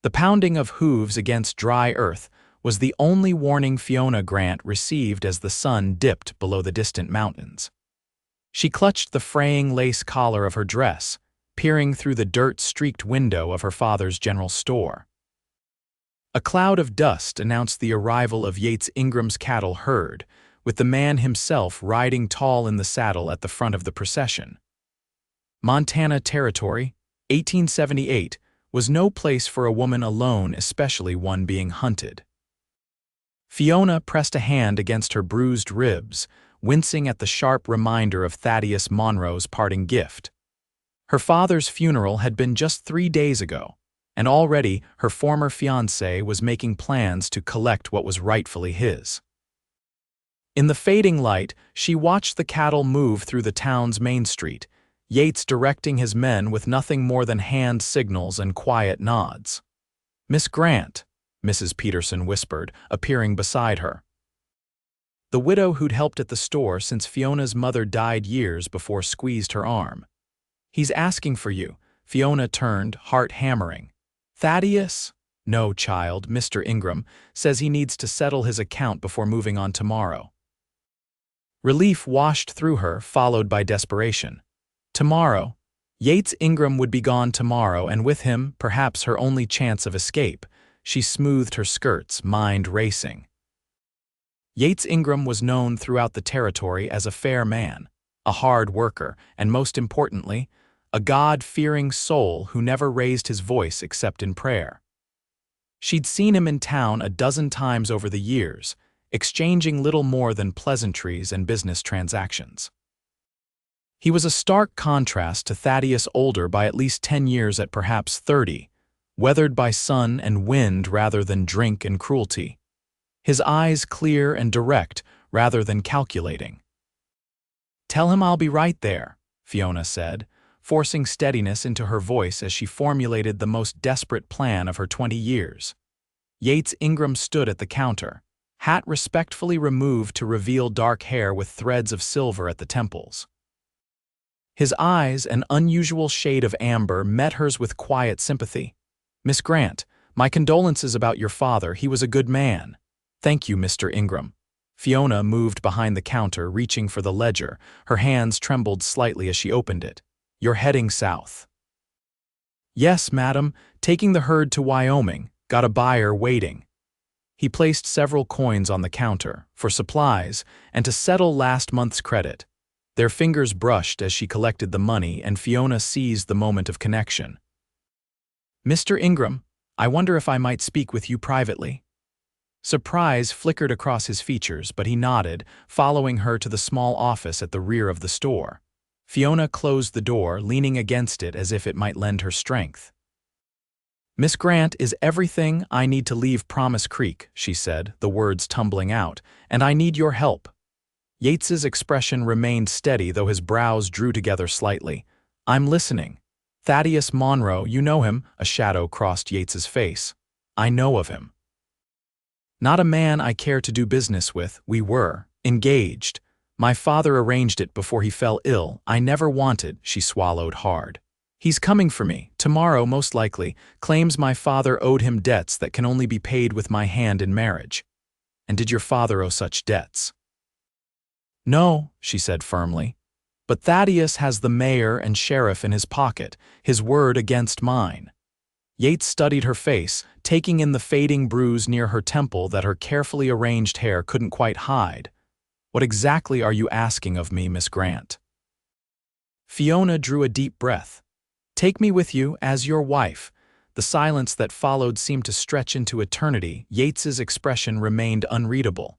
The pounding of hooves against dry earth was the only warning Fiona Grant received as the sun dipped below the distant mountains. She clutched the fraying lace collar of her dress, peering through the dirt-streaked window of her father's general store. A cloud of dust announced the arrival of Yates Ingram's cattle herd, with the man himself riding tall in the saddle at the front of the procession. Montana Territory, 1878, was no place for a woman alone, especially one being hunted. Fiona pressed a hand against her bruised ribs, wincing at the sharp reminder of Thaddeus Monroe's parting gift. Her father's funeral had been just 3 days ago, and already her former fiancé was making plans to collect what was rightfully his. In the fading light, she watched the cattle move through the town's main street, Yates directing his men with nothing more than hand signals and quiet nods. "Miss Grant," Mrs. Peterson whispered, appearing beside her. The widow who'd helped at the store since Fiona's mother died years before squeezed her arm. "He's asking for you." Fiona turned, heart hammering. "Thaddeus?" "No, child, Mr. Ingram says he needs to settle his account before moving on tomorrow." Relief washed through her, followed by desperation. Tomorrow? Yates Ingram would be gone tomorrow, and with him, perhaps her only chance of escape. She smoothed her skirts, mind racing. Yates Ingram was known throughout the territory as a fair man, a hard worker, and most importantly, a God-fearing soul who never raised his voice except in prayer. She'd seen him in town a dozen times over the years, exchanging little more than pleasantries and business transactions. He was a stark contrast to Thaddeus, older by at least 10 years at perhaps 30, weathered by sun and wind rather than drink and cruelty. His eyes clear and direct rather than calculating. "Tell him I'll be right there," Fiona said, forcing steadiness into her voice as she formulated the most desperate plan of her 20 years. Yates Ingram stood at the counter, hat respectfully removed to reveal dark hair with threads of silver at the temples. His eyes, an unusual shade of amber, met hers with quiet sympathy. "Miss Grant, my condolences about your father. He was a good man." "Thank you, Mr. Ingram." Fiona moved behind the counter, reaching for the ledger. Her hands trembled slightly as she opened it. "You're heading south." "Yes, madam, taking the herd to Wyoming. Got a buyer waiting." He placed several coins on the counter, for supplies, and to settle last month's credit. Their fingers brushed as she collected the money, and Fiona seized the moment of connection. "Mr. Ingram, I wonder if I might speak with you privately." Surprise flickered across his features, but he nodded, following her to the small office at the rear of the store. Fiona closed the door, leaning against it as if it might lend her strength. "Miss Grant is everything I need to leave Promise Creek," she said, the words tumbling out, "and I need your help." Yates's expression remained steady, though his brows drew together slightly. "I'm listening." "Thaddeus Monroe, you know him?" A shadow crossed Yates's face. "I know of him." "Not a man I care to do business with. We were engaged. My father arranged it before he fell ill. I never wanted," she swallowed hard. "He's coming for me, tomorrow most likely, claims my father owed him debts that can only be paid with my hand in marriage." "And did your father owe such debts?" "No," she said firmly. "But Thaddeus has the mayor and sheriff in his pocket, his word against mine." Yates studied her face, taking in the fading bruise near her temple that her carefully arranged hair couldn't quite hide. "What exactly are you asking of me, Miss Grant?" Fiona drew a deep breath. "Take me with you as your wife." The silence that followed seemed to stretch into eternity. Yates's expression remained unreadable.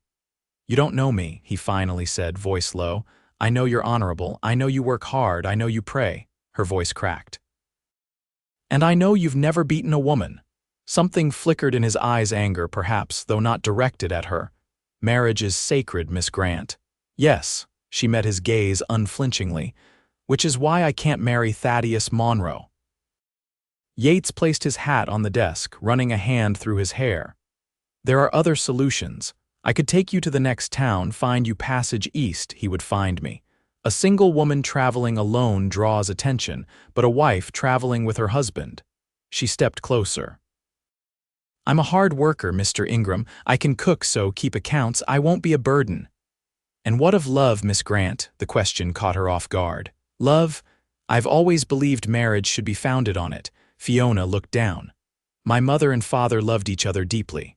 "You don't know me," he finally said, voice low. "I know you're honorable. I know you work hard. I know you pray." Her voice cracked. "And I know you've never beaten a woman." Something flickered in his eyes, anger perhaps, though not directed at her. "Marriage is sacred, Miss Grant." "Yes," she met his gaze unflinchingly, "which is why I can't marry Thaddeus Monroe." Yates placed his hat on the desk, running a hand through his hair. "There are other solutions. I could take you to the next town, find you passage east," he would find me. "A single woman traveling alone draws attention, but a wife traveling with her husband." She stepped closer. I'm a hard worker, Mr. Ingram. I can cook, so keep accounts. I won't be a burden. And what of love, Miss Grant? The question caught her off guard. Love? I've always believed marriage should be founded on it. Fiona looked down. My mother and father loved each other deeply.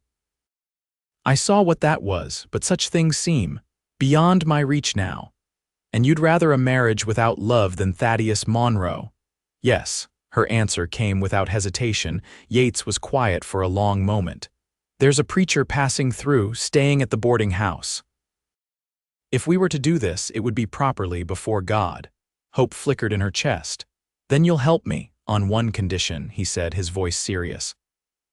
I saw what that was, but such things seem beyond my reach now. And you'd rather a marriage without love than Thaddeus Monroe? Yes, her answer came without hesitation. Yates was quiet for a long moment. There's a preacher passing through, staying at the boarding house. If we were to do this, it would be properly before God. Hope flickered in her chest. Then you'll help me, on one condition, he said, his voice serious.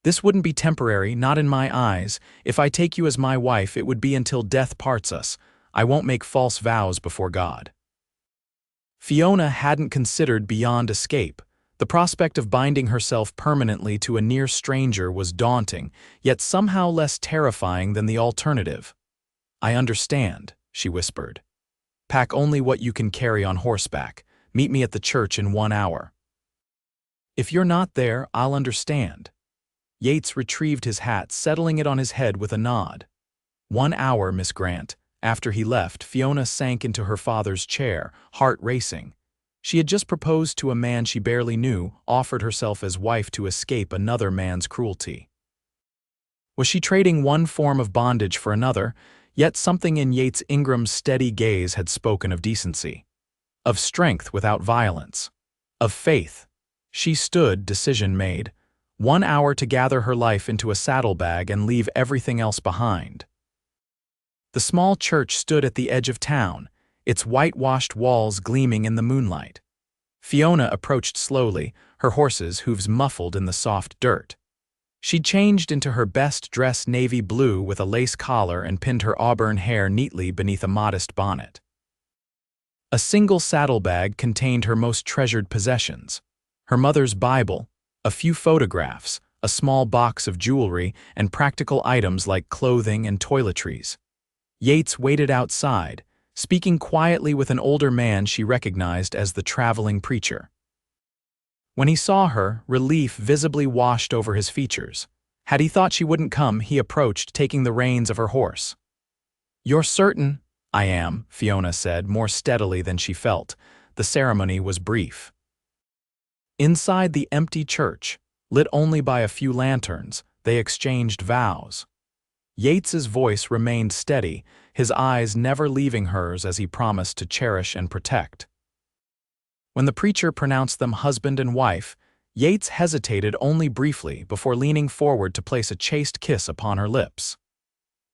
This wouldn't be temporary, not in my eyes. If I take you as my wife, it would be until death parts us. I won't make false vows before God. Fiona hadn't considered beyond escape. The prospect of binding herself permanently to a near stranger was daunting, yet somehow less terrifying than the alternative. I understand, she whispered. Pack only what you can carry on horseback. Meet me at the church in 1 hour. If you're not there, I'll understand. Yates retrieved his hat, settling it on his head with a nod. 1 hour, Miss Grant. After he left, Fiona sank into her father's chair, heart racing. She had just proposed to a man she barely knew, offered herself as wife to escape another man's cruelty. Was she trading one form of bondage for another? Yet something in Yates Ingram's steady gaze had spoken of decency, of strength without violence, of faith. She stood, decision made. 1 hour to gather her life into a saddlebag and leave everything else behind. The small church stood at the edge of town, its whitewashed walls gleaming in the moonlight. Fiona approached slowly, her horse's hooves muffled in the soft dirt. She changed into her best-dressed navy blue with a lace collar and pinned her auburn hair neatly beneath a modest bonnet. A single saddlebag contained her most treasured possessions: her mother's Bible, a few photographs, a small box of jewelry, and practical items like clothing and toiletries. Yates waited outside, speaking quietly with an older man she recognized as the traveling preacher. When he saw her, relief visibly washed over his features. Had he thought she wouldn't come, he approached, taking the reins of her horse. "You're certain?" "I am," Fiona said, more steadily than she felt. The ceremony was brief. Inside the empty church, lit only by a few lanterns, they exchanged vows. Yates's voice remained steady, his eyes never leaving hers as he promised to cherish and protect. When the preacher pronounced them husband and wife, Yates hesitated only briefly before leaning forward to place a chaste kiss upon her lips.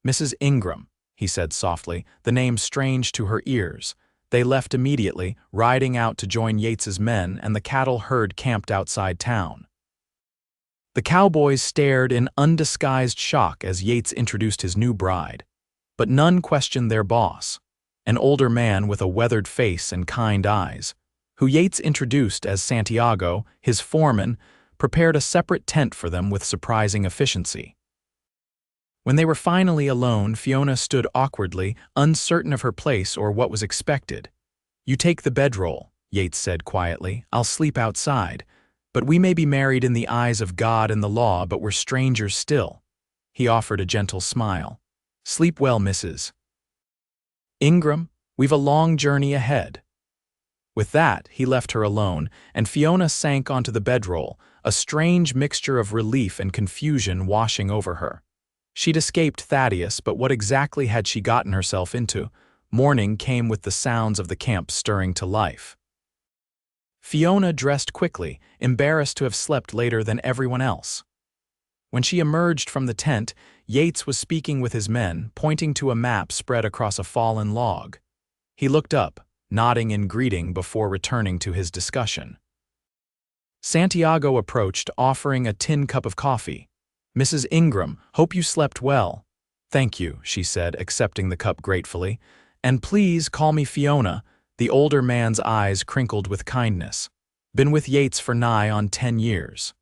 "Mrs. Ingram," he said softly, the name strange to her ears. They left immediately, riding out to join Yates's men and the cattle herd camped outside town. The cowboys stared in undisguised shock as Yates introduced his new bride. But none questioned their boss, an older man with a weathered face and kind eyes, who Yates introduced as Santiago, his foreman, prepared a separate tent for them with surprising efficiency. When they were finally alone, Fiona stood awkwardly, uncertain of her place or what was expected. "You take the bedroll," Yates said quietly. "I'll sleep outside. But we may be married in the eyes of God and the law, but we're strangers still." He offered a gentle smile. "Sleep well, Mrs. Ingram. We've a long journey ahead." With that, he left her alone, and Fiona sank onto the bedroll, a strange mixture of relief and confusion washing over her. She'd escaped Thaddeus, but what exactly had she gotten herself into? Morning came with the sounds of the camp stirring to life. Fiona dressed quickly, embarrassed to have slept later than everyone else. When she emerged from the tent, Yates was speaking with his men, pointing to a map spread across a fallen log. He looked up, nodding in greeting before returning to his discussion. Santiago approached, offering a tin cup of coffee. "Mrs. Ingram, hope you slept well." "Thank you," she said, accepting the cup gratefully. "And please call me Fiona." The older man's eyes crinkled with kindness. "Been with Yates for nigh on 10 years.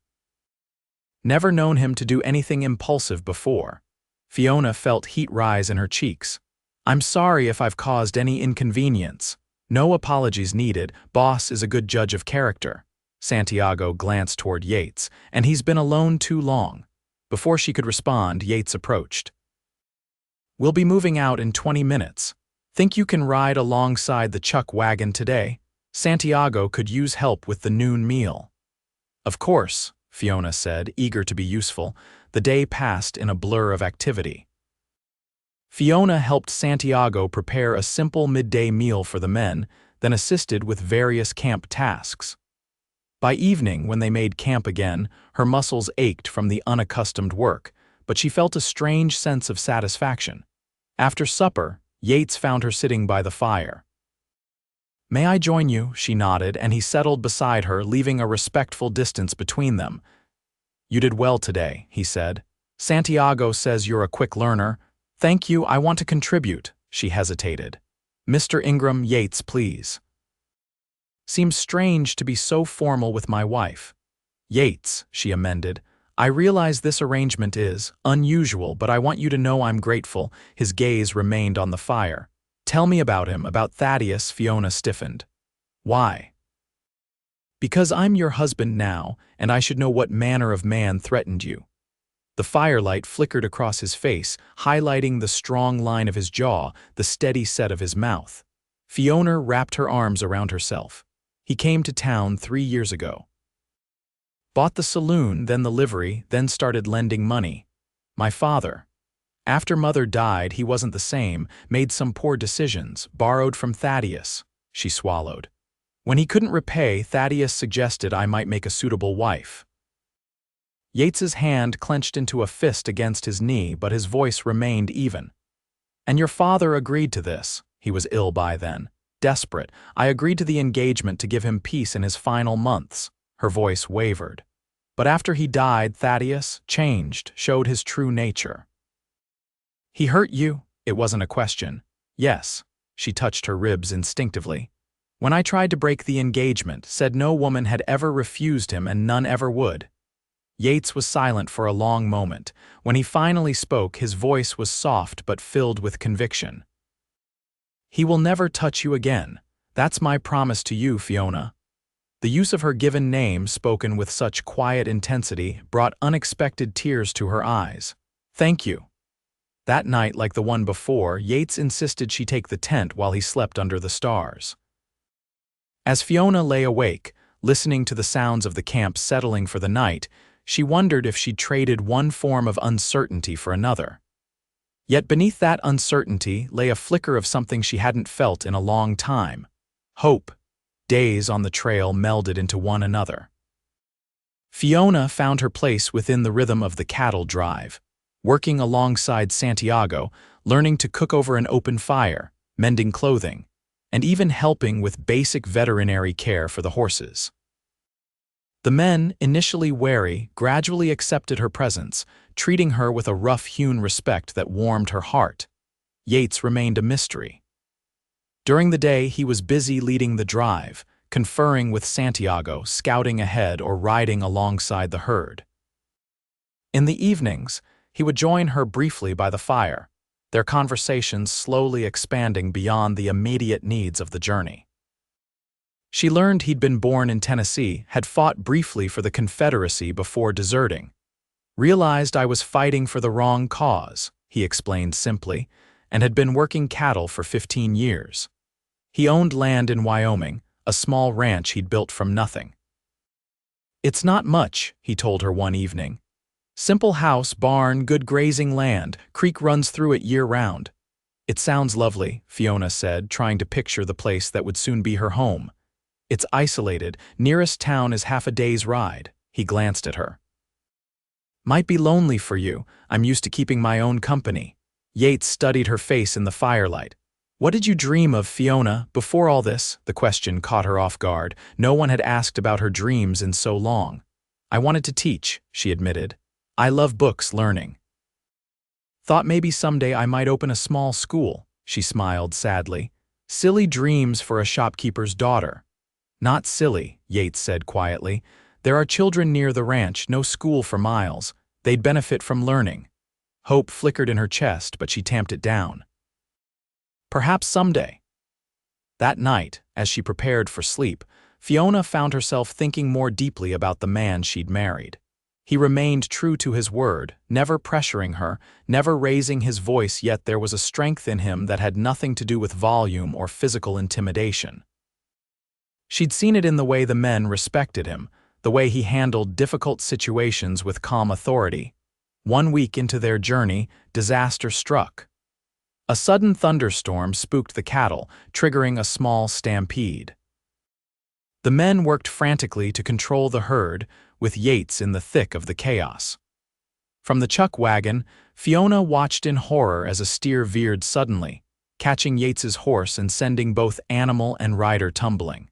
Never known him to do anything impulsive before." Fiona felt heat rise in her cheeks. "I'm sorry if I've caused any inconvenience." "No apologies needed. Boss is a good judge of character." Santiago glanced toward Yates. "And he's been alone too long." Before she could respond, Yates approached. "We'll be moving out in 20 minutes. Think you can ride alongside the chuck wagon today? Santiago could use help with the noon meal." "Of course," Fiona said, eager to be useful. The day passed in a blur of activity. Fiona helped Santiago prepare a simple midday meal for the men, then assisted with various camp tasks. By evening, when they made camp again, her muscles ached from the unaccustomed work, but she felt a strange sense of satisfaction. After supper, Yates found her sitting by the fire. "May I join you?" she nodded, and he settled beside her, leaving a respectful distance between them. "You did well today," he said. "Santiago says you're a quick learner." "Thank you, I want to contribute," she hesitated. "Mr. Ingram, Yates, please." "Seems strange to be so formal with my wife." "Yates," she amended. "I realize this arrangement is unusual, but I want you to know I'm grateful." His gaze remained on the fire. "Tell me about him, about Thaddeus." Fiona stiffened. "Why?" "Because I'm your husband now, and I should know what manner of man threatened you." The firelight flickered across his face, highlighting the strong line of his jaw, the steady set of his mouth. Fiona wrapped her arms around herself. "He came to town 3 years ago. Bought the saloon, then the livery, then started lending money. My father. After Mother died, he wasn't the same, made some poor decisions, borrowed from Thaddeus." She swallowed. "When he couldn't repay, Thaddeus suggested I might make a suitable wife." Yates's hand clenched into a fist against his knee, but his voice remained even. "And your father agreed to this?" He was ill by then. "Desperate. I agreed to the engagement to give him peace in his final months." Her voice wavered. "But after he died, Thaddeus changed, showed his true nature." "He hurt you?" It wasn't a question. "Yes." She touched her ribs instinctively. "When I tried to break the engagement, said no woman had ever refused him and none ever would." Yates was silent for a long moment. When he finally spoke, his voice was soft but filled with conviction. "He will never touch you again. That's my promise to you, Fiona." The use of her given name, spoken with such quiet intensity, brought unexpected tears to her eyes. "Thank you." That night, like the one before, Yates insisted she take the tent while he slept under the stars. As Fiona lay awake, listening to the sounds of the camp settling for the night, she wondered if she'd traded one form of uncertainty for another. Yet beneath that uncertainty lay a flicker of something she hadn't felt in a long time. Hope. Days on the trail melded into one another. Fiona found her place within the rhythm of the cattle drive, working alongside Santiago, learning to cook over an open fire, mending clothing, and even helping with basic veterinary care for the horses. The men, initially wary, gradually accepted her presence, treating her with a rough-hewn respect that warmed her heart. Yates remained a mystery. During the day, he was busy leading the drive, conferring with Santiago, scouting ahead or riding alongside the herd. In the evenings, he would join her briefly by the fire, their conversations slowly expanding beyond the immediate needs of the journey. She learned he'd been born in Tennessee, had fought briefly for the Confederacy before deserting. "Realized I was fighting for the wrong cause," he explained simply, and had been working cattle for 15 years. He owned land in Wyoming, a small ranch he'd built from nothing. "It's not much," he told her one evening. "Simple house, barn, good grazing land, creek runs through it year-round." "It sounds lovely," Fiona said, trying to picture the place that would soon be her home. "It's isolated, nearest town is half a day's ride." He glanced at her. "Might be lonely for you. I'm used to keeping my own company." Yates studied her face in the firelight. "What did you dream of, Fiona, before all this?" The question caught her off guard. No one had asked about her dreams in so long. "I wanted to teach," she admitted. "I love books, learning. Thought maybe someday I might open a small school." She smiled sadly. "Silly dreams for a shopkeeper's daughter." "Not silly," Yates said quietly. "There are children near the ranch, no school for miles. They'd benefit from learning." Hope flickered in her chest, but she tamped it down. "Perhaps someday." That night, as she prepared for sleep, Fiona found herself thinking more deeply about the man she'd married. He remained true to his word, never pressuring her, never raising his voice, yet there was a strength in him that had nothing to do with volume or physical intimidation. She'd seen it in the way the men respected him, the way he handled difficult situations with calm authority. 1 week into their journey, disaster struck. A sudden thunderstorm spooked the cattle, triggering a small stampede. The men worked frantically to control the herd, with Yates in the thick of the chaos. From the chuck wagon, Fiona watched in horror as a steer veered suddenly, catching Yates's horse and sending both animal and rider tumbling.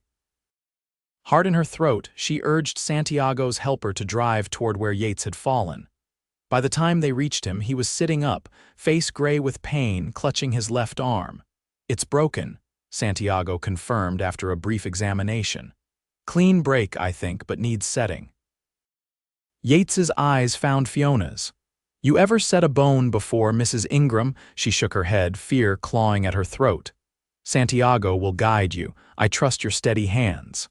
Heart in her throat, she urged Santiago's helper to drive toward where Yates had fallen. By the time they reached him, he was sitting up, face gray with pain, clutching his left arm. "It's broken," Santiago confirmed after a brief examination. "Clean break, I think, but needs setting." Yates's eyes found Fiona's. "You ever set a bone before, Mrs. Ingram?" She shook her head, fear clawing at her throat. "Santiago will guide you. I trust your steady hands."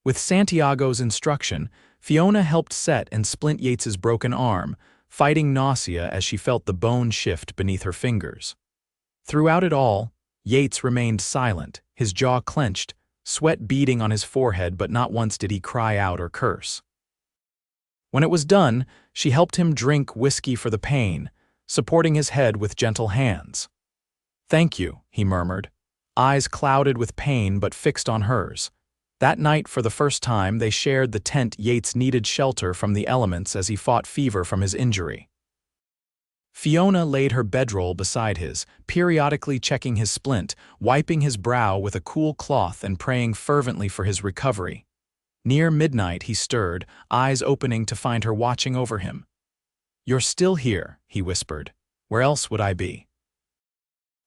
With Santiago's instruction, Fiona helped set and splint Yates's broken arm, fighting nausea as she felt the bone shift beneath her fingers. Throughout it all, Yates remained silent, his jaw clenched, sweat beading on his forehead, but not once did he cry out or curse. When it was done, she helped him drink whiskey for the pain, supporting his head with gentle hands. "Thank you," he murmured, eyes clouded with pain but fixed on hers. That night, for the first time, they shared the tent. Yates needed shelter from the elements as he fought fever from his injury. Fiona laid her bedroll beside his, periodically checking his splint, wiping his brow with a cool cloth and praying fervently for his recovery. Near midnight he stirred, eyes opening to find her watching over him. "You're still here," he whispered. "Where else would I be?"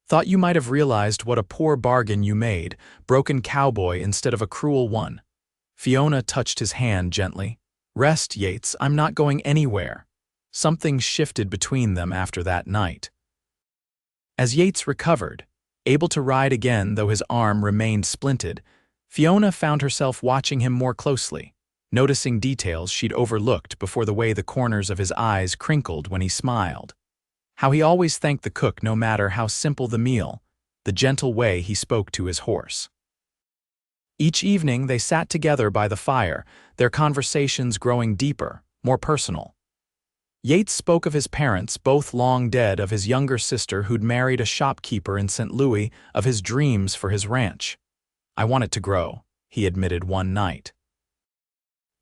"Thought you might have realized what a poor bargain you made, broken cowboy instead of a cruel one." Fiona touched his hand gently. "Rest, Yates, I'm not going anywhere." Something shifted between them after that night. As Yates recovered, able to ride again though his arm remained splinted, Fiona found herself watching him more closely, noticing details she'd overlooked before, the way the corners of his eyes crinkled when he smiled. How he always thanked the cook no matter how simple the meal, the gentle way he spoke to his horse. Each evening they sat together by the fire, their conversations growing deeper, more personal. Yates spoke of his parents, both long dead, of his younger sister who'd married a shopkeeper in St. Louis, of his dreams for his ranch. "I want it to grow," he admitted one night.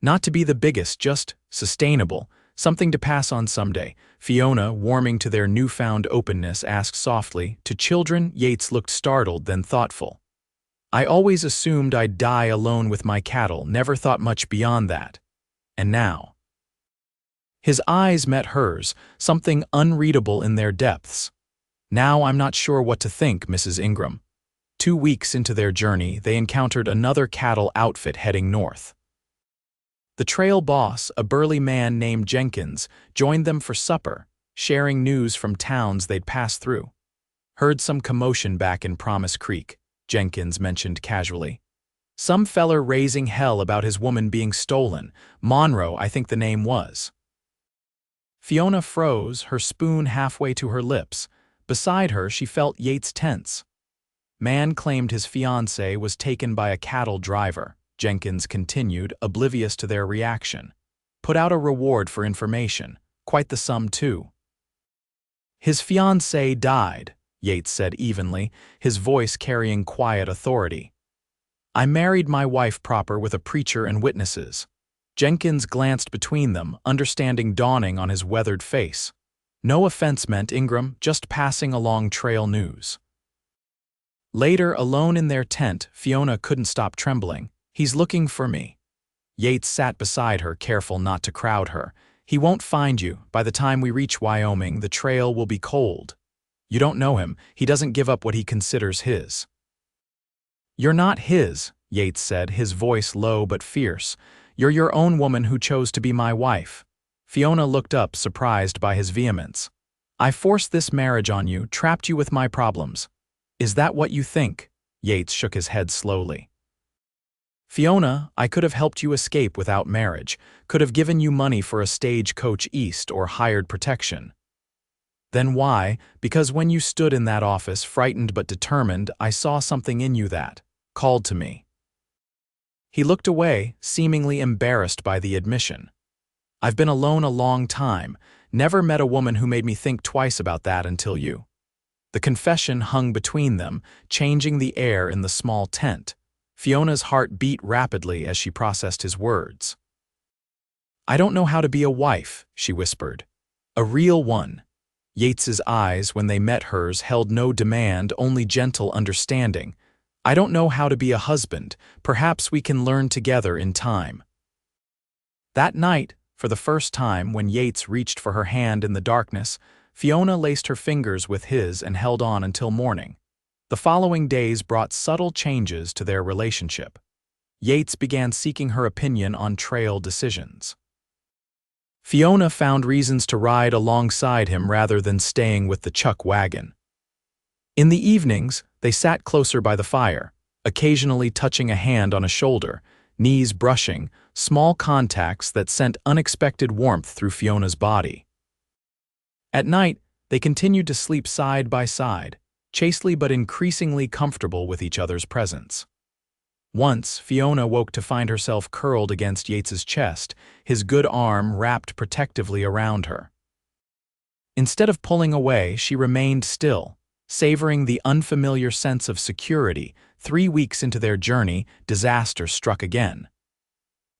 "Not to be the biggest, just sustainable, something to pass on someday." Fiona, warming to their newfound openness, asked softly, "To children?" Yates looked startled, then thoughtful. "I always assumed I'd die alone with my cattle, never thought much beyond that. And now?" His eyes met hers, something unreadable in their depths. "Now I'm not sure what to think, Mrs. Ingram." 2 weeks into their journey, they encountered another cattle outfit heading north. The trail boss, a burly man named Jenkins, joined them for supper, sharing news from towns they'd passed through. "Heard some commotion back in Promise Creek," Jenkins mentioned casually. "Some feller raising hell about his woman being stolen. Monroe, I think the name was." Fiona froze, her spoon halfway to her lips. Beside her, she felt Yates tense. "Man claimed his fiancé was taken by a cattle driver," Jenkins continued, oblivious to their reaction. "Put out a reward for information. Quite the sum, too." "His fiancé died," Yates said evenly, his voice carrying quiet authority. "I married my wife proper with a preacher and witnesses." Jenkins glanced between them, understanding dawning on his weathered face. "No offense meant, Ingram, just passing along trail news." Later, alone in their tent, Fiona couldn't stop trembling. "He's looking for me." Yates sat beside her, careful not to crowd her. "He won't find you. By the time we reach Wyoming, the trail will be cold. You don't know him. He doesn't give up what he considers his." "You're not his," Yates said, his voice low but fierce. "You're your own woman who chose to be my wife." Fiona looked up, surprised by his vehemence. "I forced this marriage on you, trapped you with my problems. Is that what you think?" Yates shook his head slowly. Fiona, I could have helped you escape without marriage, could have given you money for a stagecoach east or hired protection. Then why? Because when you stood in that office, frightened but determined, I saw something in you that called to me. He looked away, seemingly embarrassed by the admission. I've been alone a long time, never met a woman who made me think twice about that until you. The confession hung between them, changing the air in the small tent. Fiona's heart beat rapidly as she processed his words. I don't know how to be a wife, she whispered. A real one. Yates's eyes, when they met hers, held no demand, only gentle understanding. I don't know how to be a husband. Perhaps we can learn together in time. That night, for the first time, when Yates reached for her hand in the darkness, Fiona laced her fingers with his and held on until morning. The following days brought subtle changes to their relationship. Yates began seeking her opinion on trail decisions. Fiona found reasons to ride alongside him rather than staying with the chuck wagon. In the evenings, they sat closer by the fire, occasionally touching a hand on a shoulder, knees brushing, small contacts that sent unexpected warmth through Fiona's body. At night, they continued to sleep side by side, chastely but increasingly comfortable with each other's presence. Once, Fiona woke to find herself curled against Yates's chest, his good arm wrapped protectively around her. Instead of pulling away, she remained still, savoring the unfamiliar sense of security. 3 weeks into their journey, disaster struck again.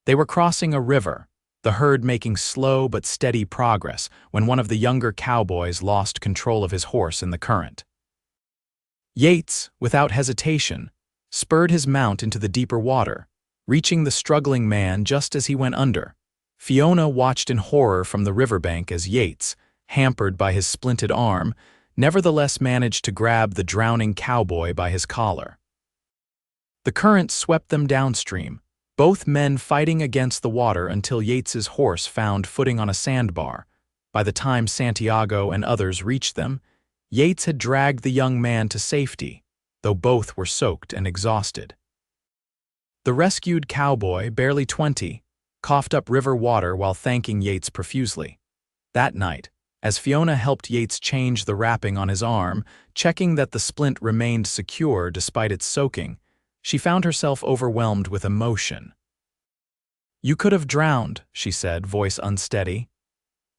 They were crossing a river, the herd making slow but steady progress when one of the younger cowboys lost control of his horse in the current. Yates, without hesitation, spurred his mount into the deeper water, reaching the struggling man just as he went under. Fiona watched in horror from the riverbank as Yates, hampered by his splinted arm, nevertheless managed to grab the drowning cowboy by his collar. The current swept them downstream, both men fighting against the water until Yates's horse found footing on a sandbar. By the time Santiago and others reached them, Yates had dragged the young man to safety, though both were soaked and exhausted. The rescued cowboy, barely 20, coughed up river water while thanking Yates profusely. That night, as Fiona helped Yates change the wrapping on his arm, checking that the splint remained secure despite its soaking, she found herself overwhelmed with emotion. You could have drowned, she said, voice unsteady.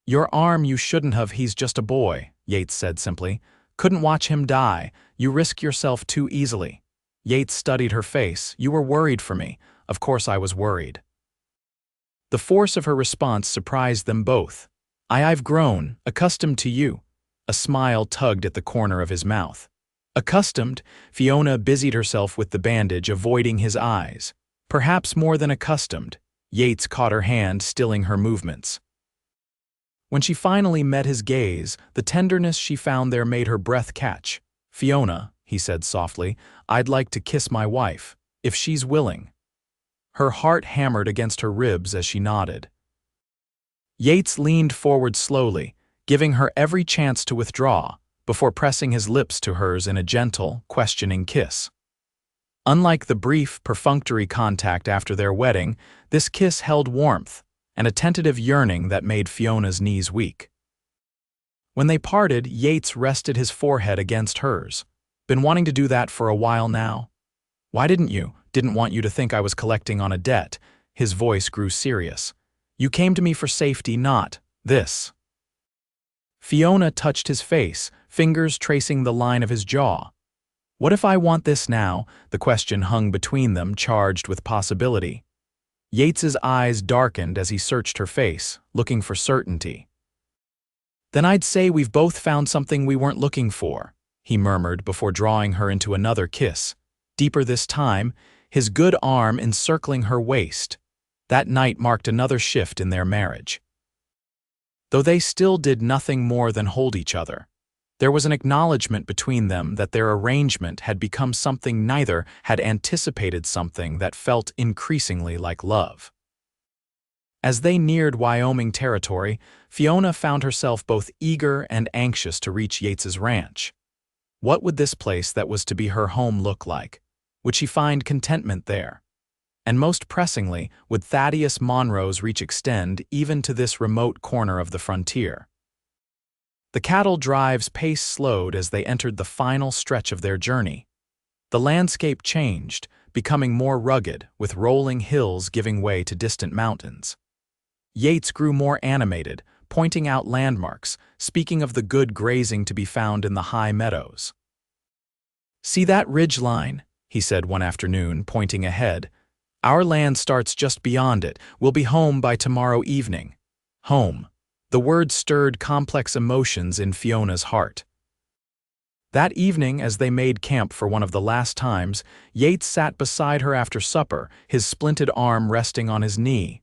Your arm you shouldn't have, he's just a boy, Yates said simply. Couldn't watch him die, you risk yourself too easily. Yates studied her face. You were worried for me. Of course I was worried. The force of her response surprised them both. I've grown, accustomed to you. A smile tugged at the corner of his mouth. Accustomed, Fiona busied herself with the bandage, avoiding his eyes. Perhaps more than accustomed, Yates caught her hand, stilling her movements. When she finally met his gaze, the tenderness she found there made her breath catch. Fiona, he said softly, I'd like to kiss my wife, if she's willing. Her heart hammered against her ribs as she nodded. Yates leaned forward slowly, giving her every chance to withdraw, before pressing his lips to hers in a gentle, questioning kiss. Unlike the brief, perfunctory contact after their wedding, this kiss held warmth and a tentative yearning that made Fiona's knees weak. When they parted, Yates rested his forehead against hers. Been wanting to do that for a while now. Why didn't you? Didn't want you to think I was collecting on a debt. His voice grew serious. You came to me for safety, not this. Fiona touched his face, fingers tracing the line of his jaw. What if I want this now? The question hung between them, charged with possibility. Yates's eyes darkened as he searched her face, looking for certainty. Then I'd say we've both found something we weren't looking for, he murmured before drawing her into another kiss. Deeper this time, his good arm encircling her waist. That night marked another shift in their marriage. Though they still did nothing more than hold each other, there was an acknowledgement between them that their arrangement had become something neither had anticipated, something that felt increasingly like love. As they neared Wyoming territory, Fiona found herself both eager and anxious to reach Yates's ranch. What would this place that was to be her home look like? Would she find contentment there? And most pressingly, would Thaddeus Monroe's reach extend even to this remote corner of the frontier? The cattle drive's pace slowed as they entered the final stretch of their journey. The landscape changed, becoming more rugged, with rolling hills giving way to distant mountains. Yates grew more animated, pointing out landmarks, speaking of the good grazing to be found in the high meadows. "See that ridge line?" he said one afternoon, pointing ahead. "Our land starts just beyond it. We'll be home by tomorrow evening." Home. The word stirred complex emotions in Fiona's heart. That evening, as they made camp for one of the last times, Yates sat beside her after supper, his splinted arm resting on his knee.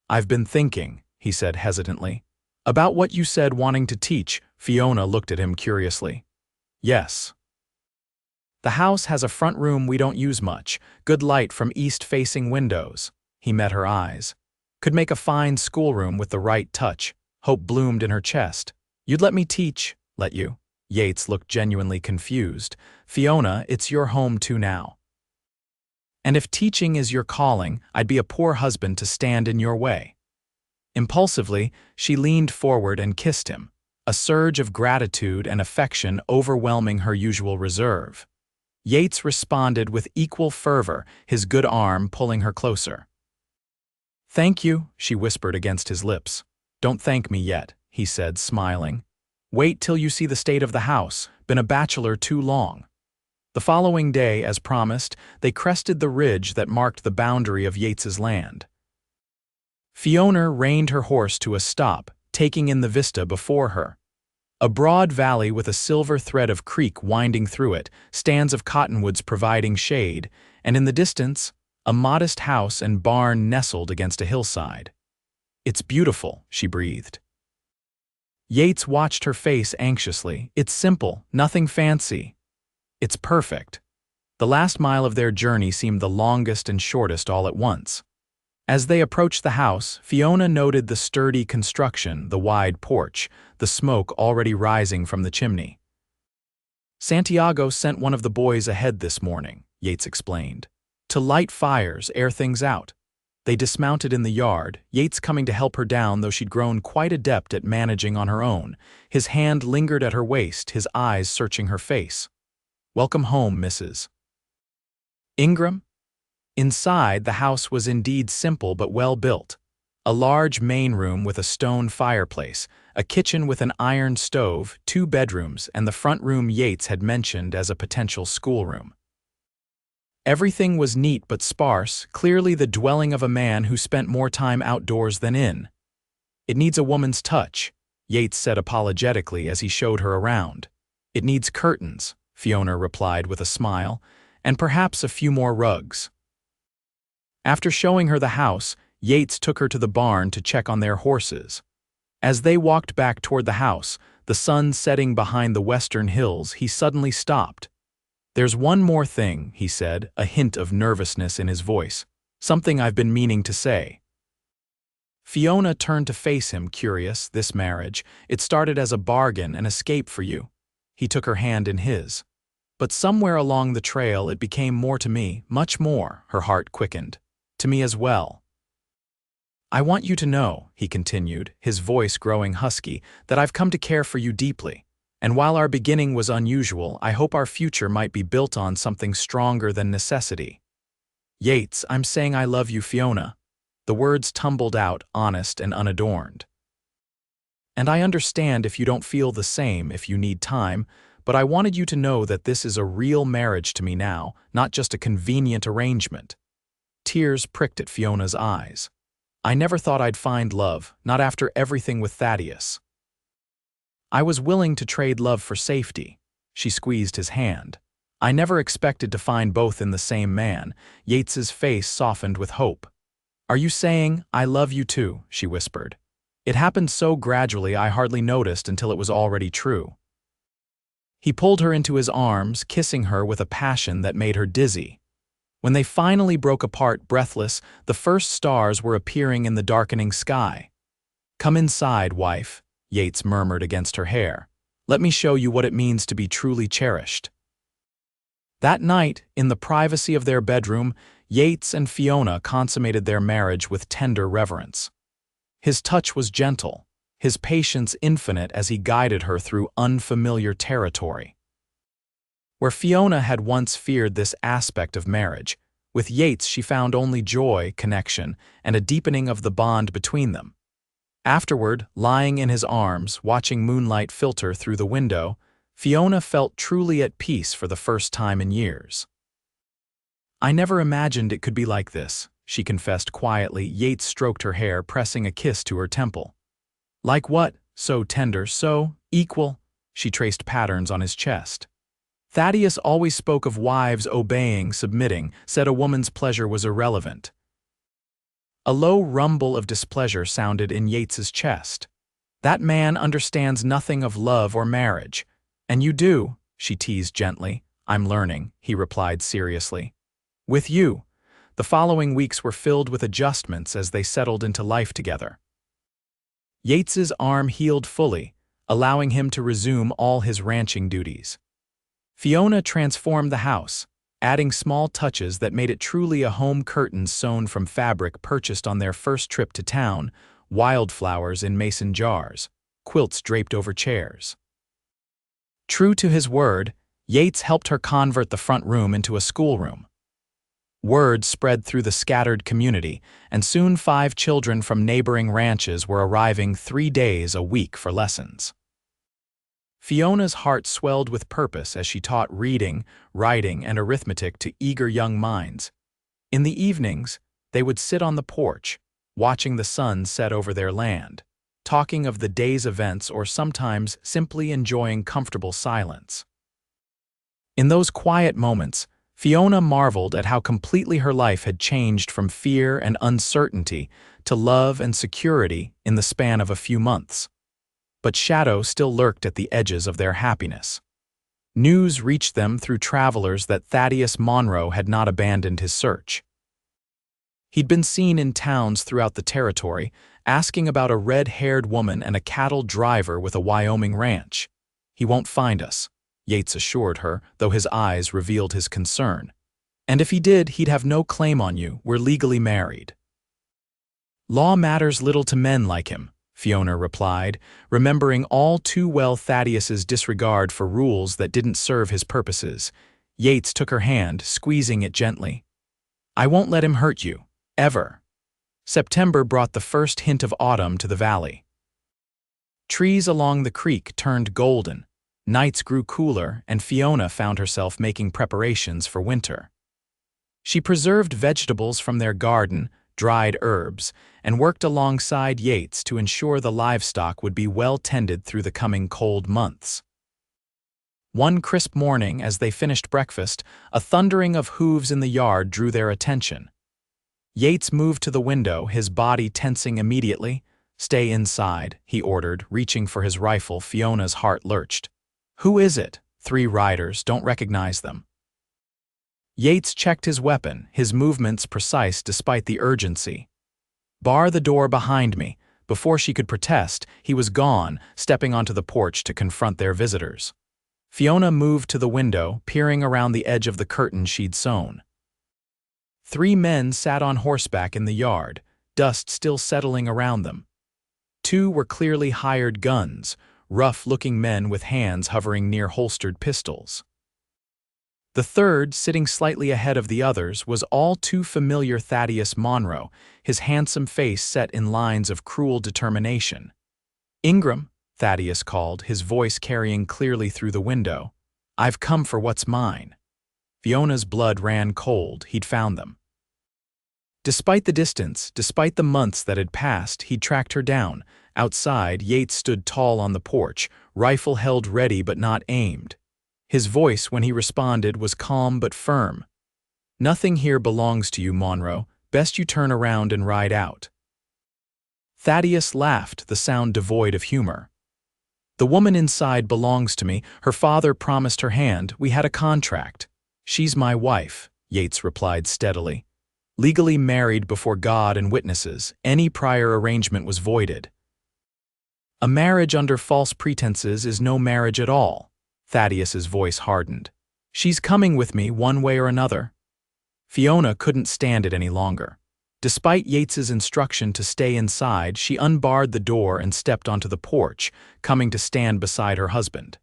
"I've been thinking," he said hesitantly. "About what you said wanting to teach." Fiona looked at him curiously. "Yes. The house has a front room we don't use much, good light from east-facing windows." He met her eyes. "Could make a fine schoolroom with the right touch." Hope bloomed in her chest. "You'd let me teach?" "Let you?" Yates looked genuinely confused. "Fiona, it's your home too now. And if teaching is your calling, I'd be a poor husband to stand in your way." Impulsively, she leaned forward and kissed him, a surge of gratitude and affection overwhelming her usual reserve. Yates responded with equal fervor, his good arm pulling her closer. "Thank you," she whispered against his lips. "Don't thank me yet," he said, smiling. "Wait till you see the state of the house. Been a bachelor too long." The following day, as promised, they crested the ridge that marked the boundary of Yates's land. Fiona reined her horse to a stop, taking in the vista before her. A broad valley with a silver thread of creek winding through it, stands of cottonwoods providing shade, and in the distance, a modest house and barn nestled against a hillside. "It's beautiful," she breathed. Yates watched her face anxiously. "It's simple, nothing fancy." "It's perfect." The last mile of their journey seemed the longest and shortest all at once. As they approached the house, Fiona noted the sturdy construction, the wide porch, the smoke already rising from the chimney. "Santiago sent one of the boys ahead this morning," Yates explained, "to light fires, air things out." They dismounted in the yard, Yates coming to help her down, though she'd grown quite adept at managing on her own. His hand lingered at her waist, his eyes searching her face. "Welcome home, Mrs. Ingram?" Inside, the house was indeed simple but well built. A large main room with a stone fireplace, a kitchen with an iron stove, 2 bedrooms, and the front room Yates had mentioned as a potential schoolroom. Everything was neat but sparse, clearly the dwelling of a man who spent more time outdoors than in. "It needs a woman's touch," Yates said apologetically as he showed her around. "It needs curtains," Fiona replied with a smile, "and perhaps a few more rugs." After showing her the house, Yates took her to the barn to check on their horses. As they walked back toward the house, the sun setting behind the western hills, he suddenly stopped. "There's one more thing," he said, a hint of nervousness in his voice. "Something I've been meaning to say." Fiona turned to face him, curious. "This marriage, it started as a bargain, an escape for you." He took her hand in his. "But somewhere along the trail it became more to me, much more," her heart quickened. "To me as well. I want you to know," he continued, his voice growing husky, "that I've come to care for you deeply. And while our beginning was unusual, I hope our future might be built on something stronger than necessity." "Yates, I'm saying I love you, Fiona." The words tumbled out, honest and unadorned. "And I understand if you don't feel the same, if you need time, but I wanted you to know that this is a real marriage to me now, not just a convenient arrangement." Tears pricked at Fiona's eyes. "I never thought I'd find love, not after everything with Thaddeus. I was willing to trade love for safety." She squeezed his hand. "I never expected to find both in the same man." Yates's face softened with hope. "Are you saying, 'I love you too'?" she whispered. "It happened so gradually I hardly noticed until it was already true." He pulled her into his arms, kissing her with a passion that made her dizzy. When they finally broke apart, breathless, the first stars were appearing in the darkening sky. "Come inside, wife," Yates murmured against her hair. "Let me show you what it means to be truly cherished." That night, in the privacy of their bedroom, Yates and Fiona consummated their marriage with tender reverence. His touch was gentle, his patience infinite as he guided her through unfamiliar territory. Where Fiona had once feared this aspect of marriage, with Yates she found only joy, connection, and a deepening of the bond between them. Afterward, lying in his arms, watching moonlight filter through the window, Fiona felt truly at peace for the first time in years. "I never imagined it could be like this," she confessed quietly. Yates stroked her hair, pressing a kiss to her temple. "Like what? So tender, so equal?" She traced patterns on his chest. "Thaddeus always spoke of wives obeying, submitting, said a woman's pleasure was irrelevant." A low rumble of displeasure sounded in Yates's chest. "That man understands nothing of love or marriage. And you do," she teased gently. "I'm learning," he replied seriously. "With you." The following weeks were filled with adjustments as they settled into life together. Yates's arm healed fully, allowing him to resume all his ranching duties. Fiona transformed the house, adding small touches that made it truly a home. Curtains sewn from fabric purchased on their first trip to town, wildflowers in mason jars, quilts draped over chairs. True to his word, Yates helped her convert the front room into a schoolroom. Word spread through the scattered community, and soon 5 children from neighboring ranches were arriving 3 days a week for lessons. Fiona's heart swelled with purpose as she taught reading, writing, and arithmetic to eager young minds. In the evenings, they would sit on the porch, watching the sun set over their land, talking of the day's events or sometimes simply enjoying comfortable silence. In those quiet moments, Fiona marveled at how completely her life had changed from fear and uncertainty to love and security in the span of a few months. But shadow still lurked at the edges of their happiness. News reached them through travelers that Thaddeus Monroe had not abandoned his search. He'd been seen in towns throughout the territory, asking about a red-haired woman and a cattle driver with a Wyoming ranch. "He won't find us," Yates assured her, though his eyes revealed his concern. "And if he did, he'd have no claim on you. We're legally married." "Law matters little to men like him," Fiona replied, remembering all too well Thaddeus's disregard for rules that didn't serve his purposes. Yates took her hand, squeezing it gently. "I won't let him hurt you, ever." September brought the first hint of autumn to the valley. Trees along the creek turned golden, nights grew cooler, and Fiona found herself making preparations for winter. She preserved vegetables from their garden, dried herbs, and worked alongside Yates to ensure the livestock would be well tended through the coming cold months. One crisp morning, as they finished breakfast, a thundering of hooves in the yard drew their attention. Yates moved to the window, his body tensing immediately. "Stay inside," he ordered, reaching for his rifle. Fiona's heart lurched. "Who is it?" "3 riders, don't recognize them." Yates checked his weapon, his movements precise despite the urgency. "Bar the door behind me." Before she could protest, he was gone, stepping onto the porch to confront their visitors. Fiona moved to the window, peering around the edge of the curtain she'd sewn. 3 men sat on horseback in the yard, dust still settling around them. 2 were clearly hired guns, rough-looking men with hands hovering near holstered pistols. The third, sitting slightly ahead of the others, was all too familiar Thaddeus Monroe, his handsome face set in lines of cruel determination. "Ingram," Thaddeus called, his voice carrying clearly through the window. "I've come for what's mine." Fiona's blood ran cold. He'd found them. Despite the distance, despite the months that had passed, he'd tracked her down. Outside, Yates stood tall on the porch, rifle held ready but not aimed. His voice, when he responded, was calm but firm. "Nothing here belongs to you, Monroe. Best you turn around and ride out." Thaddeus laughed, the sound devoid of humor. "The woman inside belongs to me. Her father promised her hand. We had a contract." "She's my wife," Yates replied steadily. "Legally married before God and witnesses. Any prior arrangement was voided." "A marriage under false pretenses is no marriage at all." Thaddeus's voice hardened. "She's coming with me one way or another." Fiona couldn't stand it any longer. Despite Yates's instruction to stay inside, she unbarred the door and stepped onto the porch, coming to stand beside her husband.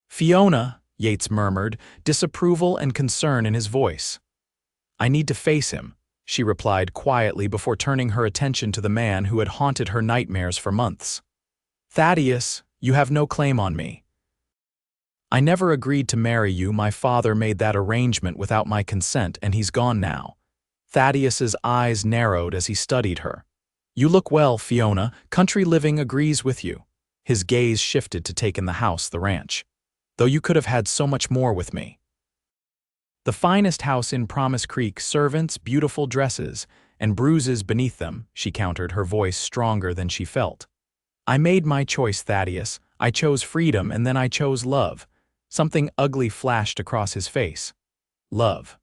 "Fiona," Yates murmured, disapproval and concern in his voice. "I need to face him," she replied quietly before turning her attention to the man who had haunted her nightmares for months. "Thaddeus, you have no claim on me. I never agreed to marry you. My father made that arrangement without my consent, and he's gone now." Thaddeus's eyes narrowed as he studied her. "You look well, Fiona. Country living agrees with you." His gaze shifted to take in the house, the ranch. "Though you could have had so much more with me." "The finest house in Promise Creek, servants, beautiful dresses, and bruises beneath them," she countered, her voice stronger than she felt. "I made my choice, Thaddeus. I chose freedom, and then I chose love." Something ugly flashed across his face. "Love.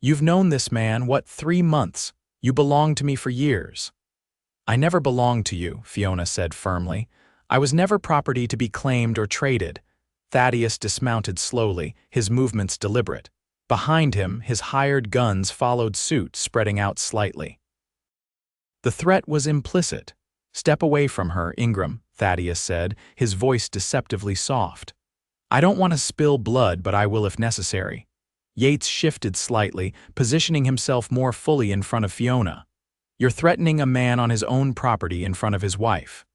You've known this man, what, 3 months? You belonged to me for years." "I never belonged to you," Fiona said firmly. "I was never property to be claimed or traded." Thaddeus dismounted slowly, his movements deliberate. Behind him, his hired guns followed suit, spreading out slightly. The threat was implicit. "Step away from her, Ingram," Thaddeus said, his voice deceptively soft. "I don't want to spill blood, but I will if necessary." Yates shifted slightly, positioning himself more fully in front of Fiona. "You're threatening a man on his own property in front of his wife."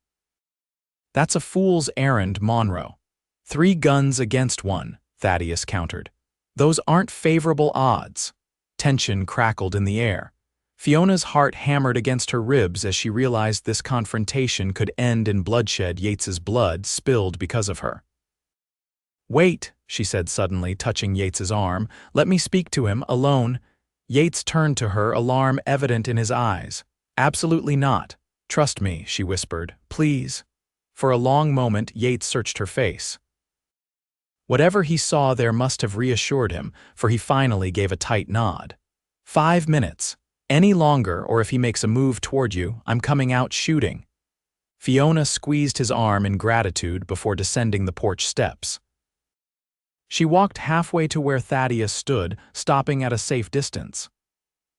"That's a fool's errand, Monroe." 3 guns against 1, Thaddeus countered. "Those aren't favorable odds." Tension crackled in the air. Fiona's heart hammered against her ribs as she realized this confrontation could end in bloodshed. Yates's blood spilled because of her. "Wait," she said suddenly, touching Yates's arm. "Let me speak to him, alone." Yates turned to her, alarm evident in his eyes. "Absolutely not. Trust me," she whispered. "Please." For a long moment, Yates searched her face. Whatever he saw there must have reassured him, for he finally gave a tight nod. 5 minutes. Any longer, or if he makes a move toward you, I'm coming out shooting." Fiona squeezed his arm in gratitude before descending the porch steps. She walked halfway to where Thaddeus stood, stopping at a safe distance.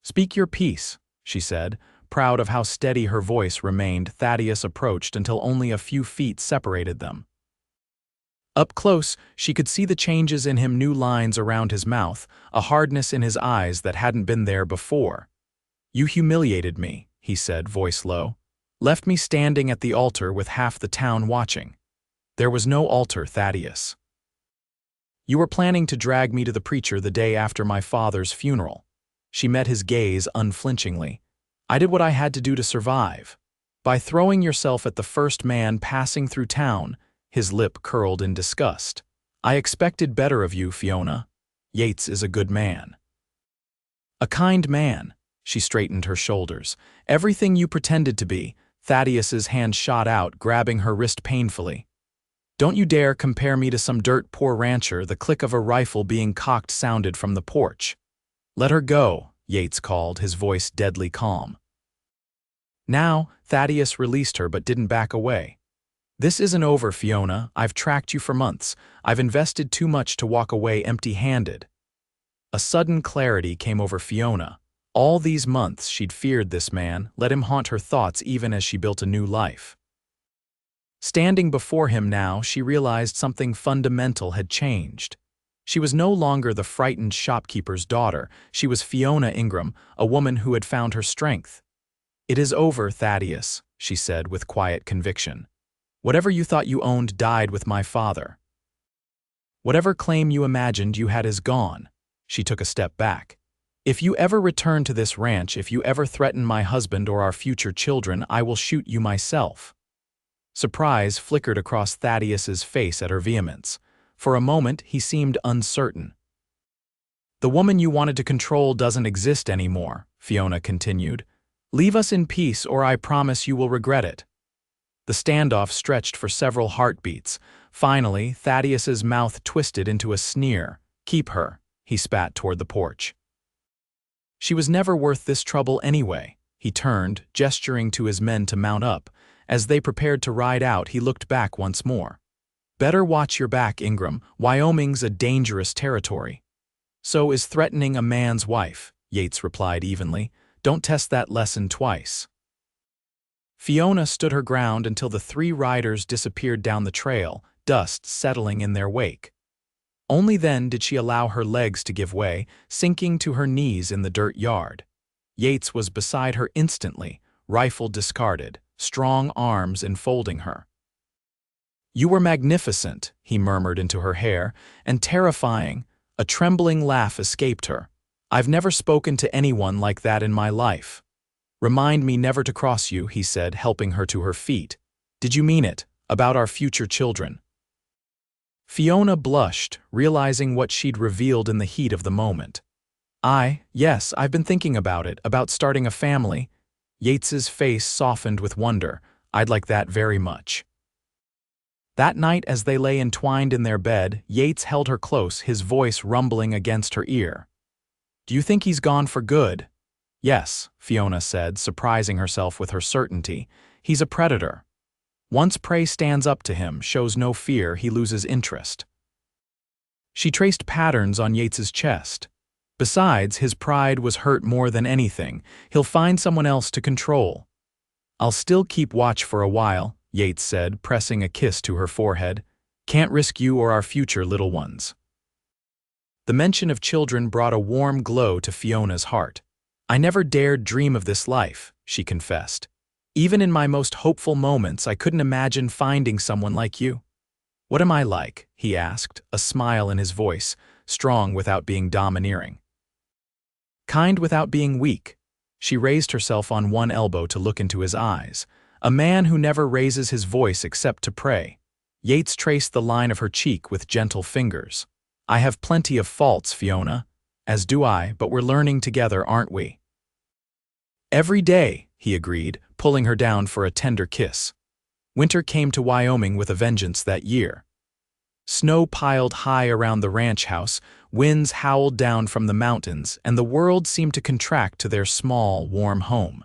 "Speak your piece," she said, proud of how steady her voice remained. Thaddeus approached until only a few feet separated them. Up close, she could see the changes in him, new lines around his mouth, a hardness in his eyes that hadn't been there before. "You humiliated me," he said, voice low. "Left me standing at the altar with half the town watching." "There was no altar, Thaddeus. You were planning to drag me to the preacher the day after my father's funeral." She met his gaze unflinchingly. "I did what I had to do to survive. By throwing yourself at the first man passing through town," his lip curled in disgust. "I expected better of you, Fiona. Yates is a good man." "A kind man." She straightened her shoulders. "Everything you pretended to be." Thaddeus's hand shot out, grabbing her wrist painfully. "Don't you dare compare me to some dirt poor rancher." The click of a rifle being cocked sounded from the porch. "Let her go," Yates called, his voice deadly calm. Now, Thaddeus released her but didn't back away. "This isn't over, Fiona. I've tracked you for months. I've invested too much to walk away empty-handed." A sudden clarity came over Fiona. All these months she'd feared this man, let him haunt her thoughts even as she built a new life. Standing before him now, she realized something fundamental had changed. She was no longer the frightened shopkeeper's daughter. She was Fiona Ingram, a woman who had found her strength. "It is over, Thaddeus," she said with quiet conviction. "Whatever you thought you owned died with my father. Whatever claim you imagined you had is gone." She took a step back. "If you ever return to this ranch, if you ever threaten my husband or our future children, I will shoot you myself." Surprise flickered across Thaddeus's face at her vehemence. For a moment, he seemed uncertain. "The woman you wanted to control doesn't exist anymore," Fiona continued. "Leave us in peace, or I promise you will regret it." The standoff stretched for several heartbeats. Finally, Thaddeus's mouth twisted into a sneer. "Keep her," he spat toward the porch. "She was never worth this trouble anyway." He turned, gesturing to his men to mount up. As they prepared to ride out, he looked back once more. "Better watch your back, Ingram. Wyoming's a dangerous territory." "So is threatening a man's wife," Yates replied evenly. "Don't test that lesson twice." Fiona stood her ground until the three riders disappeared down the trail, dust settling in their wake. Only then did she allow her legs to give way, sinking to her knees in the dirt yard. Yates was beside her instantly, rifle discarded, strong arms enfolding her. "You were magnificent," he murmured into her hair, and terrifying, a trembling laugh escaped her. "I've never spoken to anyone like that in my life." "Remind me never to cross you," he said, helping her to her feet. "Did you mean it, about our future children?" Fiona blushed, realizing what she'd revealed in the heat of the moment. Yes, I've been thinking about it, about starting a family." Yates's face softened with wonder. "I'd like that very much." That night, as they lay entwined in their bed, Yates held her close, his voice rumbling against her ear. "Do you think he's gone for good?" "Yes," Fiona said, surprising herself with her certainty. "He's a predator. Once prey stands up to him, shows no fear, he loses interest." She traced patterns on Yates's chest. Besides, his pride was hurt more than anything. He'll find someone else to control. "I'll still keep watch for a while," Yates said, pressing a kiss to her forehead. "Can't risk you or our future little ones." The mention of children brought a warm glow to Fiona's heart. "I never dared dream of this life," she confessed. "Even in my most hopeful moments, I couldn't imagine finding someone like you." "What am I like?" he asked, a smile in his voice, strong without being domineering. "Kind without being weak." She raised herself on one elbow to look into his eyes. "A man who never raises his voice except to pray." Yates traced the line of her cheek with gentle fingers. "I have plenty of faults, Fiona." "As do I, but we're learning together, aren't we?" "Every day," he agreed, pulling her down for a tender kiss. Winter came to Wyoming with a vengeance that year. Snow piled high around the ranch house, winds howled down from the mountains, and the world seemed to contract to their small, warm home.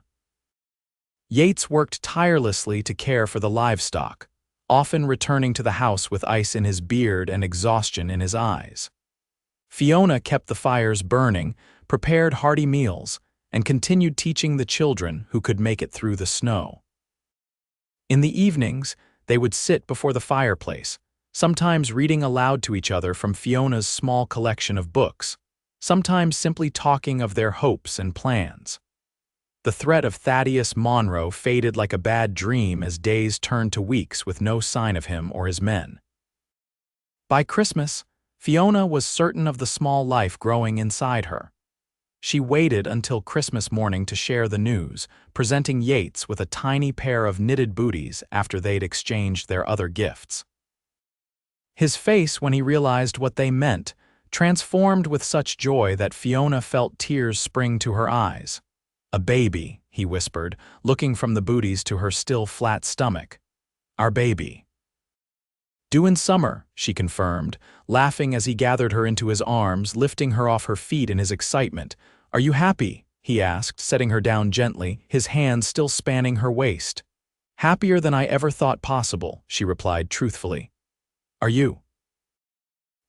Yates worked tirelessly to care for the livestock, often returning to the house with ice in his beard and exhaustion in his eyes. Fiona kept the fires burning, prepared hearty meals, and continued teaching the children who could make it through the snow. In the evenings, they would sit before the fireplace, sometimes reading aloud to each other from Fiona's small collection of books, sometimes simply talking of their hopes and plans. The threat of Thaddeus Monroe faded like a bad dream as days turned to weeks with no sign of him or his men. By Christmas, Fiona was certain of the small life growing inside her. She waited until Christmas morning to share the news, presenting Yates with a tiny pair of knitted booties after they'd exchanged their other gifts. His face, when he realized what they meant, transformed with such joy that Fiona felt tears spring to her eyes. "A baby," he whispered, looking from the booties to her still flat stomach. "Our baby." "Due in summer," she confirmed, laughing as he gathered her into his arms, lifting her off her feet in his excitement. "Are you happy?" he asked, setting her down gently, his hands still spanning her waist. "Happier than I ever thought possible," she replied truthfully. "Are you?"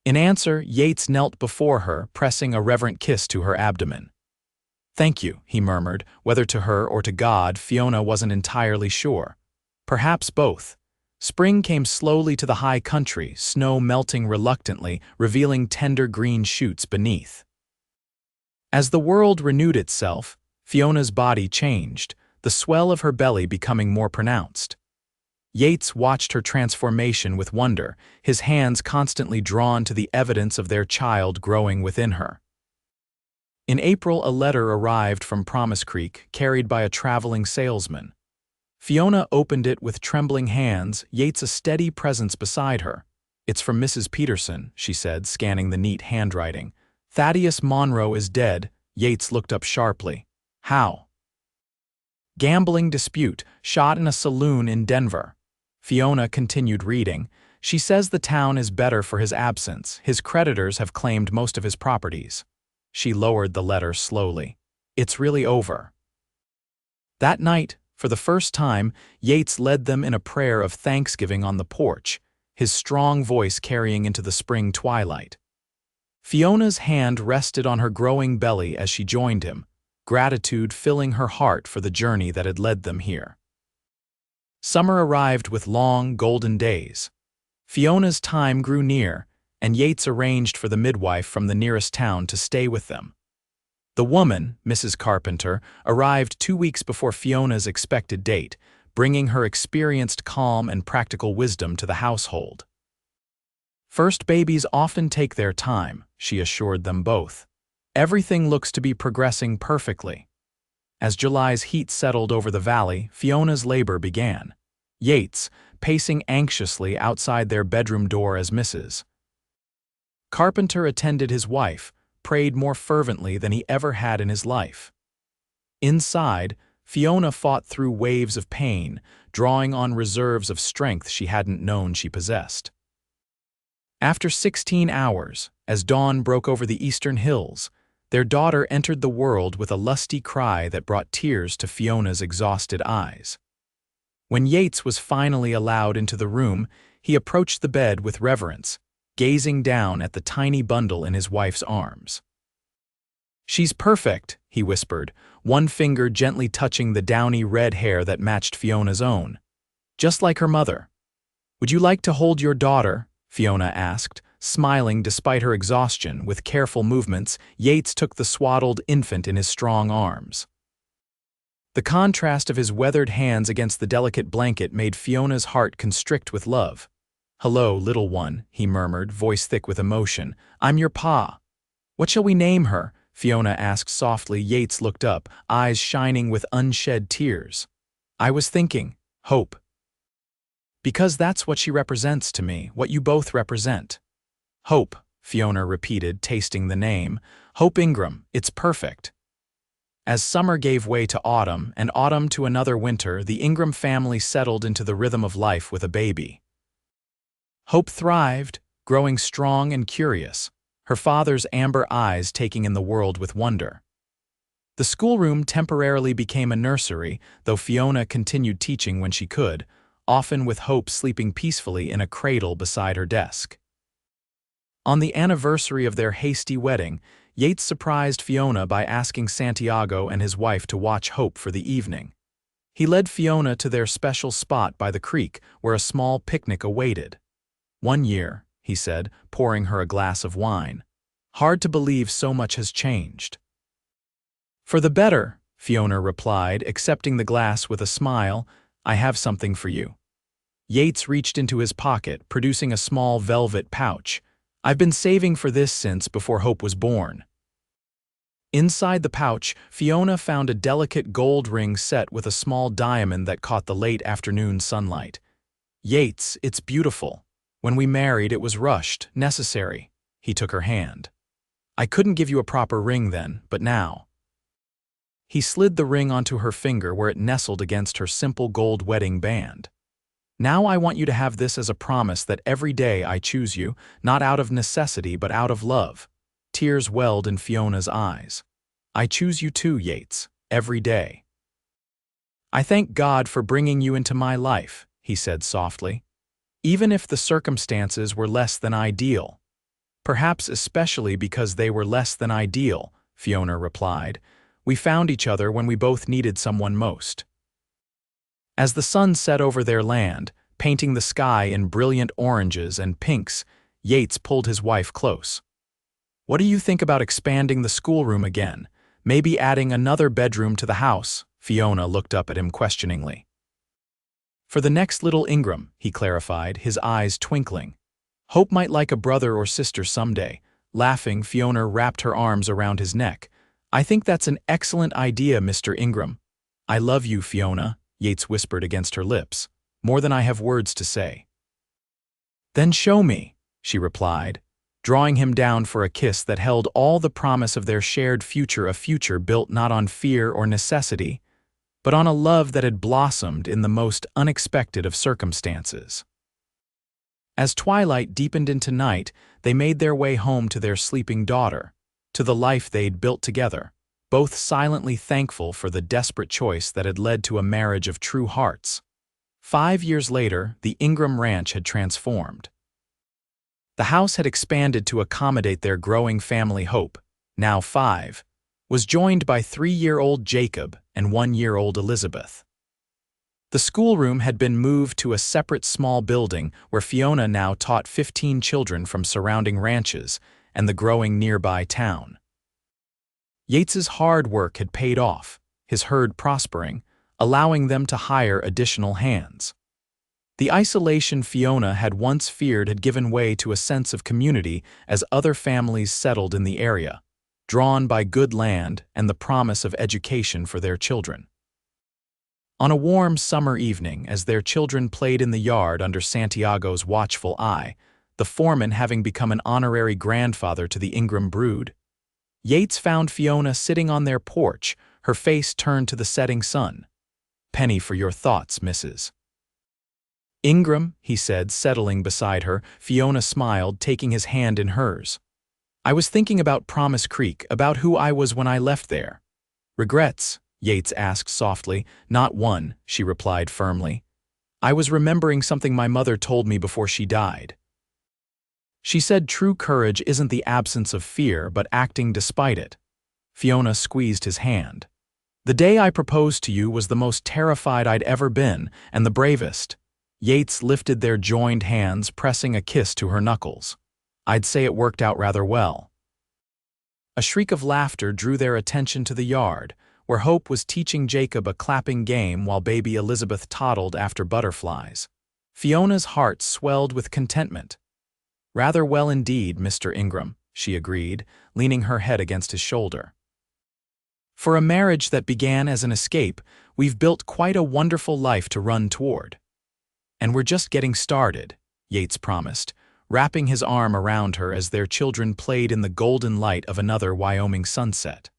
In answer, Yates knelt before her, pressing a reverent kiss to her abdomen. "Thank you," he murmured, whether to her or to God, Fiona wasn't entirely sure. Perhaps both. Spring came slowly to the high country, snow melting reluctantly, revealing tender green shoots beneath. As the world renewed itself, Fiona's body changed, the swell of her belly becoming more pronounced. Yates watched her transformation with wonder, his hands constantly drawn to the evidence of their child growing within her. In April, a letter arrived from Promise Creek, carried by a traveling salesman. Fiona opened it with trembling hands, Yates a steady presence beside her. "It's from Mrs. Peterson," she said, scanning the neat handwriting. "Thaddeus Monroe is dead." Yates looked up sharply. "How?" "Gambling dispute, shot in a saloon in Denver." Fiona continued reading. "She says the town is better for his absence. His creditors have claimed most of his properties." She lowered the letter slowly. "It's really over." That night, for the first time, Yates led them in a prayer of thanksgiving on the porch, his strong voice carrying into the spring twilight. Fiona's hand rested on her growing belly as she joined him, gratitude filling her heart for the journey that had led them here. Summer arrived with long, golden days. Fiona's time grew near, and Yates arranged for the midwife from the nearest town to stay with them. The woman, Mrs. Carpenter, arrived 2 weeks before Fiona's expected date, bringing her experienced calm and practical wisdom to the household. First babies often take their time, she assured them both. Everything looks to be progressing perfectly. As July's heat settled over the valley, Fiona's labor began. Yates, pacing anxiously outside their bedroom door as Mrs. Carpenter attended his wife, prayed more fervently than he ever had in his life. Inside, Fiona fought through waves of pain, drawing on reserves of strength she hadn't known she possessed. After 16 hours, as dawn broke over the eastern hills, their daughter entered the world with a lusty cry that brought tears to Fiona's exhausted eyes. When Yates was finally allowed into the room, he approached the bed with reverence, gazing down at the tiny bundle in his wife's arms. "She's perfect," he whispered, one finger gently touching the downy red hair that matched Fiona's own. "Just like her mother." "Would you like to hold your daughter?" Fiona asked, smiling despite her exhaustion. With careful movements, Yates took the swaddled infant in his strong arms. The contrast of his weathered hands against the delicate blanket made Fiona's heart constrict with love. "Hello, little one," he murmured, voice thick with emotion. "I'm your pa." "What shall we name her?" Fiona asked softly. Yates looked up, eyes shining with unshed tears. "I was thinking, Hope. Because that's what she represents to me, what you both represent." "Hope," Fiona repeated, tasting the name. "Hope Ingram, it's perfect." As summer gave way to autumn, and autumn to another winter, the Ingram family settled into the rhythm of life with a baby. Hope thrived, growing strong and curious, her father's amber eyes taking in the world with wonder. The schoolroom temporarily became a nursery, though Fiona continued teaching when she could, often with Hope sleeping peacefully in a cradle beside her desk. On the anniversary of their hasty wedding, Yates surprised Fiona by asking Santiago and his wife to watch Hope for the evening. He led Fiona to their special spot by the creek where a small picnic awaited. "1 year," he said, pouring her a glass of wine. "Hard to believe so much has changed." "For the better," Fiona replied, accepting the glass with a smile. "I have something for you." Yates reached into his pocket, producing a small velvet pouch. "I've been saving for this since before Hope was born." Inside the pouch, Fiona found a delicate gold ring set with a small diamond that caught the late afternoon sunlight. "Yates, it's beautiful. When we married, it was rushed, necessary." He took her hand. "I couldn't give you a proper ring then, but now." He slid the ring onto her finger where it nestled against her simple gold wedding band. "Now I want you to have this as a promise that every day I choose you, not out of necessity but out of love." Tears welled in Fiona's eyes. "I choose you too, Yates, every day." "I thank God for bringing you into my life," he said softly. "Even if the circumstances were less than ideal." "Perhaps especially because they were less than ideal," Fiona replied. "We found each other when we both needed someone most." As the sun set over their land, painting the sky in brilliant oranges and pinks, Yates pulled his wife close. "What do you think about expanding the schoolroom again? Maybe adding another bedroom to the house?" Fiona looked up at him questioningly. "For the next little Ingram," he clarified, his eyes twinkling. "Hope might like a brother or sister someday." Laughing, Fiona wrapped her arms around his neck. "I think that's an excellent idea, Mr. Ingram." "I love you, Fiona," Yates whispered against her lips, "more than I have words to say." "Then show me," she replied, drawing him down for a kiss that held all the promise of their shared future, a future built not on fear or necessity, but on a love that had blossomed in the most unexpected of circumstances. As twilight deepened into night, they made their way home to their sleeping daughter, to the life they'd built together, both silently thankful for the desperate choice that had led to a marriage of true hearts. 5 years later, the Ingram Ranch had transformed. The house had expanded to accommodate their growing family. Hope, now 5, was joined by 3-year-old Jacob and 1-year-old Elizabeth. The schoolroom had been moved to a separate small building where Fiona now taught 15 children from surrounding ranches and the growing nearby town. Yates's hard work had paid off, his herd prospering, allowing them to hire additional hands. The isolation Fiona had once feared had given way to a sense of community as other families settled in the area, drawn by good land and the promise of education for their children. On a warm summer evening, as their children played in the yard under Santiago's watchful eye, the foreman having become an honorary grandfather to the Ingram brood, Yates found Fiona sitting on their porch, her face turned to the setting sun. "Penny for your thoughts, Mrs. Ingram," he said, settling beside her. Fiona smiled, taking his hand in hers. "I was thinking about Promise Creek, about who I was when I left there." "Regrets?" Yates asked softly. "Not one," she replied firmly. "I was remembering something my mother told me before she died. She said true courage isn't the absence of fear, but acting despite it." Fiona squeezed his hand. "The day I proposed to you was the most terrified I'd ever been, and the bravest." Yates lifted their joined hands, pressing a kiss to her knuckles. "I'd say it worked out rather well." A shriek of laughter drew their attention to the yard, where Hope was teaching Jacob a clapping game while baby Elizabeth toddled after butterflies. Fiona's heart swelled with contentment. "Rather well indeed, Mr. Ingram," she agreed, leaning her head against his shoulder. "For a marriage that began as an escape, we've built quite a wonderful life to run toward." "And we're just getting started," Yates promised, wrapping his arm around her as their children played in the golden light of another Wyoming sunset.